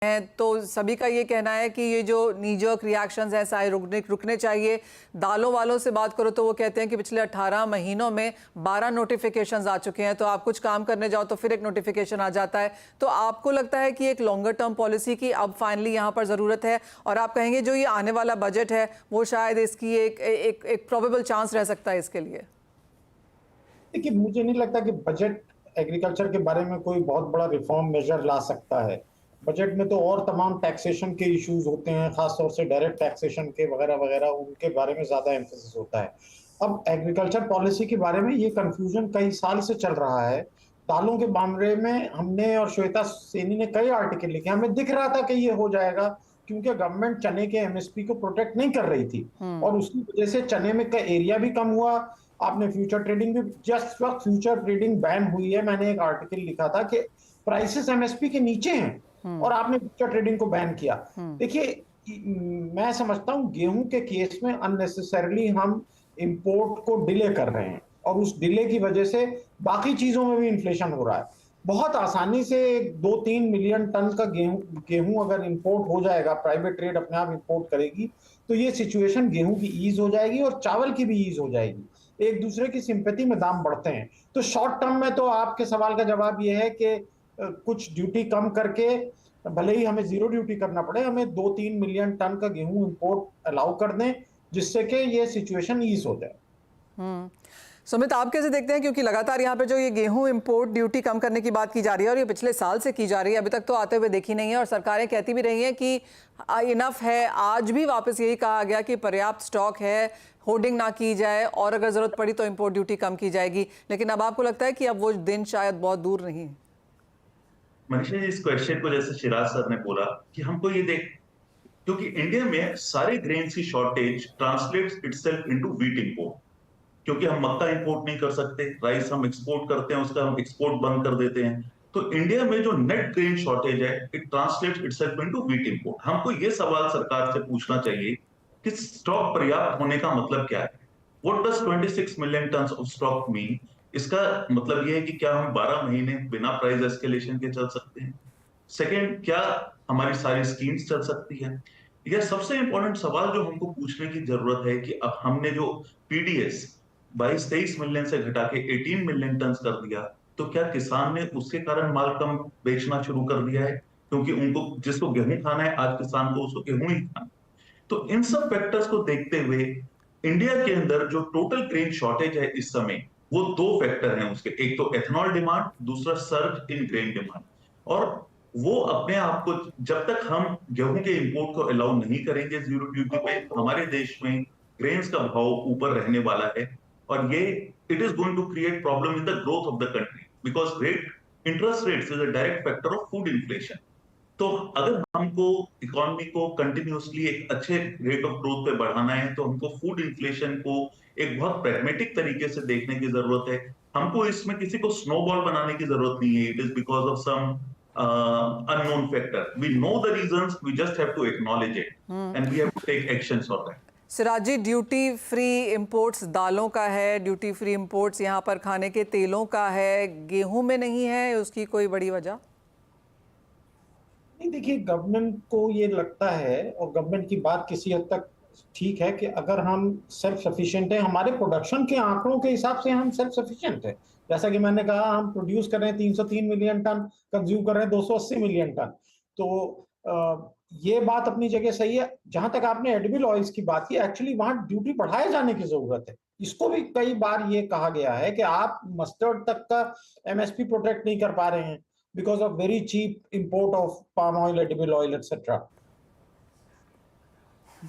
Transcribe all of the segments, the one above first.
हैं तो सभी का ये कहना है कि ये जो नीजर्क रिएक्शंस हैं सारे रुकने चाहिए। दालों वालों से बात करो तो वो कहते हैं कि पिछले 18 महीनों में 12 नोटिफिकेशंस आ चुके हैं, तो आप कुछ काम करने जाओ तो फिर एक नोटिफिकेशन आ जाता है। तो आपको लगता है कि एक लॉन्गर टर्म पॉलिसी की अब फाइनली यहाँ पर ज़रूरत है, और आप कहेंगे जो ये आने वाला बजट है वो शायद इसकी एक प्रोबेबल चांस रह सकता है इसके लिए? देखिए, मुझे नहीं लगता कि बजट एग्रीकल्चर के बारे में कोई बहुत बड़ा रिफॉर्म मेजर ला सकता है। बजट में तो और तमाम टैक्सेशन के इश्यूज होते हैं, खास तौर से डायरेक्ट टैक्सेशन के वगैरह वगैरह, उनके बारे में ज्यादा एम्फेसिस होता है। अब एग्रीकल्चर पॉलिसी के बारे में ये कंफ्यूजन कई साल से चल रहा है। दालों के मामले में हमने और श्वेता सेनी ने कई आर्टिकल लिखे, हमें दिख रहा था कि ये हो जाएगा, क्योंकि गवर्नमेंट चने के एमएसपी को प्रोटेक्ट नहीं कर रही थी और उसकी वजह से चने में का एरिया भी कम हुआ। आपने फ्यूचर ट्रेडिंग भी, जस्ट वक्त फ्यूचर ट्रेडिंग बैन हुई है, मैंने एक आर्टिकल लिखा था कि प्राइसेस एमएसपी के नीचे हैं और आपने फ्यूचर ट्रेडिंग को बैन किया। देखिए, मैं समझता हूं गेहूं के केस में अननेसेसरली हम इंपोर्ट को डिले कर रहे हैं और उस डिले की वजह से बाकी चीजों में भी इन्फ्लेशन हो रहा है। बहुत आसानी से 2-3 मिलियन टन का गेहूं अगर इंपोर्ट हो जाएगा, प्राइवेट ट्रेड अपने आप इंपोर्ट करेगी, तो ये सिचुएशन गेहूं की ईज हो जाएगी और चावल की भी ईज हो जाएगी। एक दूसरे की सिंपैथी में दाम बढ़ते हैं। तो शॉर्ट टर्म में तो आपके सवाल का जवाब यह है कि कुछ ड्यूटी कम करके, भले ही हमें जीरो ड्यूटी करना पड़े, हमें 2-3 मिलियन टन का गेहूं इंपोर्ट अलाउ कर दें, जिससे कि ये सिचुएशन ईज हो जाए। सुमित, आप कैसे देखते हैं, क्योंकि लगातार यहाँ पे जो ये गेहूं इंपोर्ट ड्यूटी कम करने की बात की जा रही है और ये पिछले साल से की जा रही है, अभी तक तो आते हुए देखी नहीं है और सरकारें कहती भी रही हैं कि इनफ है। आज भी वापस यही कहा गया कि पर्याप्त स्टॉक है, होर्डिंग ना की जाए और अगर जरूरत पड़ी तो इंपोर्ट ड्यूटी कम की जाएगी। लेकिन अब आपको लगता है कि अब वो दिन शायद बहुत दूर नहीं है? मनीषा जी, इस क्वेश्चन को जैसे शिराज सर ने बोला कि हमको ये देख, क्योंकि इंडिया में सारे ग्रेन्स की shortage translates itself into wheat import, क्योंकि हम मक्का इंपोर्ट नहीं कर सकते, राइस हम एक्सपोर्ट करते हैं, उसका हम एक्सपोर्ट बंद कर देते हैं। तो इंडिया में जो नेट ग्रेन शॉर्टेज है, it translates itself into wheat import. हमको ये सवाल सरकार से पूछना चाहिए कि स्टॉक पर्याप्त होने का मतलब क्या है? What does 26 million tons of stock mean? इसका मतलब ये है कि क्या हम 12 महीने बिना प्राइस एस्केलेशन के चल सकते हैं? सेकेंड, क्या हमारी सारी स्कीम्स चल सकती है? यह सबसे इंपॉर्टेंट सवाल जो हमको पूछने की जरूरत है कि अब हमने जो पीडीएस 22-23 मिलियन से घटा के 18 मिलियन टन कर दिया, तो क्या किसान ने उसके कारण माल कम बेचना शुरू कर दिया है? क्योंकि उनको, जिसको गेहूं खाना है, आज किसान को उसको गेहूं ही खाना है। तो इन सब फैक्टर्स को देखते हुए इंडिया के अंदर जो टोटल ग्रेन शॉर्टेज है इस समय, वो दो फैक्टर हैं उसके, एक तो एथनॉल डिमांड, दूसरा सर्ज इन ग्रेन डिमांड। और वो अपने आप को, जब तक हम गेहूं के इंपोर्ट को अलाउ नहीं करेंगे जीरो ड्यूटी पे, हमारे देश में ग्रेन्स का भाव ऊपर रहने वाला है और ये it is going to create problem in the growth of the country, because interest rates is a direct factor of food inflation. तो अगर हमको इकोनॉमी को कंटिन्यूअसली एक अच्छे रेट ऑफ ग्रोथ पे बढ़ाना है, तो हमको फूड इन्फ्लेशन को एक बहुत प्रैग्मेटिक तरीके से देखने की जरूरत है। हमको इसमें किसी को स्नोबॉल बनाने की जरूरत नहीं है। It is because of some unknown factor. We know the reasons, we just have to acknowledge it and we have to take actions for that. Siraj ji, duty free imports दालों का है, ड्यूटी फ्री इंपोर्ट्स यहाँ पर खाने के तेलों का है, गेहूं में नहीं है, उसकी कोई बड़ी वजह? नहीं, देखिए, गवर्नमेंट को ये लगता है, और गवर्नमेंट की बात किसी हद तक ठीक है, कि अगर हम सेल्फ सफिशिएंट हैं, हमारे प्रोडक्शन के आंकड़ों के हिसाब से हम सेल्फ सफिशिएंट हैं। जैसा कि मैंने कहा, हम प्रोड्यूस कर रहे हैं 303 मिलियन टन, कंज्यूम कर रहे हैं 280 मिलियन टन। तो ये बात अपनी जगह सही है। जहां तक आपने एडिबल ऑयल्स की बात की, एक्चुअली वहां ड्यूटी बढ़ाए जाने की जरूरत है। इसको भी कई बार ये कहा गया है कि आप मस्टर्ड तक का एमएसपी प्रोटेक्ट नहीं कर पा रहे हैं because of very cheap import of palm oil, edible oil, etc.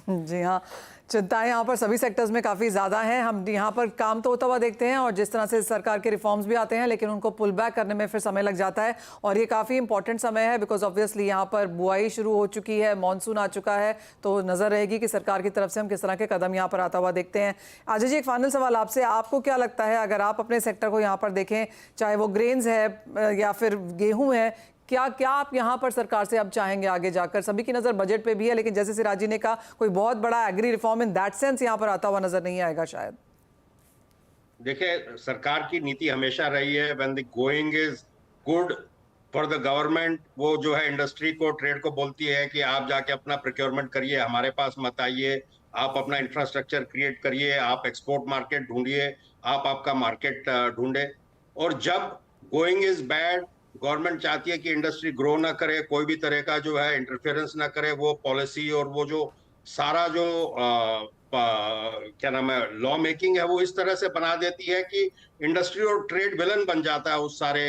जी हाँ, चिंताएं यहाँ पर सभी सेक्टर्स में काफ़ी ज़्यादा हैं। हम यहाँ पर काम तो होता हुआ देखते हैं और जिस तरह से सरकार के रिफॉर्म्स भी आते हैं, लेकिन उनको पुल बैक करने में फिर समय लग जाता है और ये काफ़ी इंपॉर्टेंट समय है, बिकॉज ऑब्वियसली यहाँ पर बुआई शुरू हो चुकी है, मानसून आ चुका है, तो नज़र रहेगी कि सरकार की तरफ से हम किस तरह के कदम यहाँ पर आता हुआ देखते हैं। अजय जी, एक फाइनल सवाल आपसे, आपको क्या लगता है, अगर आप अपने सेक्टर को यहाँ पर देखें, चाहे वो ग्रेन्स है या फिर गेहूँ है, क्या क्या आप यहाँ पर सरकार से अब चाहेंगे आगे जाकर? सभी की नजर बजट पे भी है, लेकिन जैसे सिराज जी ने कहा, कोई बहुत बड़ा agri reform in that sense यहाँ पर आता हुआ नजर नहीं आएगा शायद। देखिए, सरकार की नीति हमेशा रही है when the going is good for the government, वो जो है इंडस्ट्री को, ट्रेड को बोलती है कि आप जाके अपना प्रोक्योरमेंट करिए, हमारे पास मत आइए, आप अपना इंफ्रास्ट्रक्चर क्रिएट करिए, आप एक्सपोर्ट मार्केट ढूंढिए, आप आपका मार्केट ढूंढे। और जब गोइंग इज बैड, गवर्नमेंट चाहती है कि इंडस्ट्री ग्रो ना करे, कोई भी तरह का जो है इंटरफेरेंस ना करे, वो पॉलिसी और वो जो सारा जो क्या नाम है लॉ मेकिंग है, वो इस तरह से बना देती है कि इंडस्ट्री और ट्रेड विलन बन जाता है उस सारे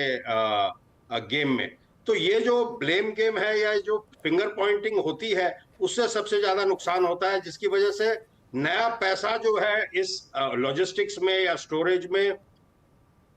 गेम में। तो ये जो ब्लेम गेम है या जो फिंगर पॉइंटिंग होती है, उससे सबसे ज्यादा नुकसान होता है, जिसकी वजह से नया पैसा जो है इस लॉजिस्टिक्स में या स्टोरेज में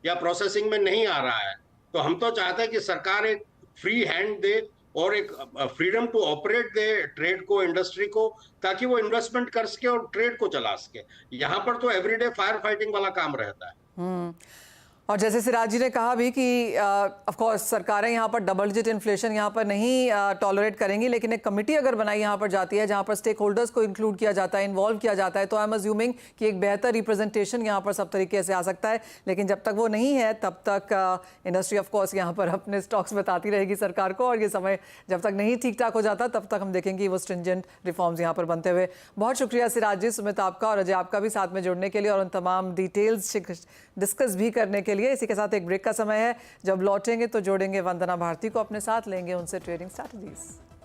या प्रोसेसिंग में नहीं आ रहा है। तो हम तो चाहते हैं कि सरकार एक फ्री हैंड दे और एक फ्रीडम टू ऑपरेट दे ट्रेड को, इंडस्ट्री को, ताकि वो इन्वेस्टमेंट कर सके और ट्रेड को चला सके। यहाँ पर तो एवरीडे फायर फाइटिंग वाला काम रहता है। और जैसे सिराज जी ने कहा भी कि ऑफ कोर्स सरकारें यहाँ पर डबल डिजिट इन्फ्लेशन यहाँ पर नहीं टॉलरेट करेंगी, लेकिन एक कमेटी अगर बनाई यहाँ पर जाती है जहाँ पर स्टेक होल्डर्स को इंक्लूड किया जाता है, इन्वॉल्व किया जाता है, तो आई एम अज्यूमिंग कि एक बेहतर रिप्रेजेंटेशन यहाँ पर सब तरीके से आ सकता है। लेकिन जब तक वो नहीं है तब तक इंडस्ट्री ऑफ कोर्स यहाँ पर अपने स्टॉक्स बताती रहेगी सरकार को, और ये समय जब तक नहीं ठीक ठाक हो जाता तब तक हम देखेंगे वो स्ट्रिंजेंट रिफॉर्म्स यहाँ पर बनते हुए। बहुत शुक्रिया सिराज जी, सुमित आपका और अजय आपका भी साथ में जुड़ने के लिए और उन तमाम डिटेल्स डिस्कस भी करने के लिए। इसी के साथ एक ब्रेक का समय है, जब लौटेंगे तो जोड़ेंगे वंदना भारती को अपने साथ, लेंगे उनसे ट्रेडिंग स्ट्रैटेजीज।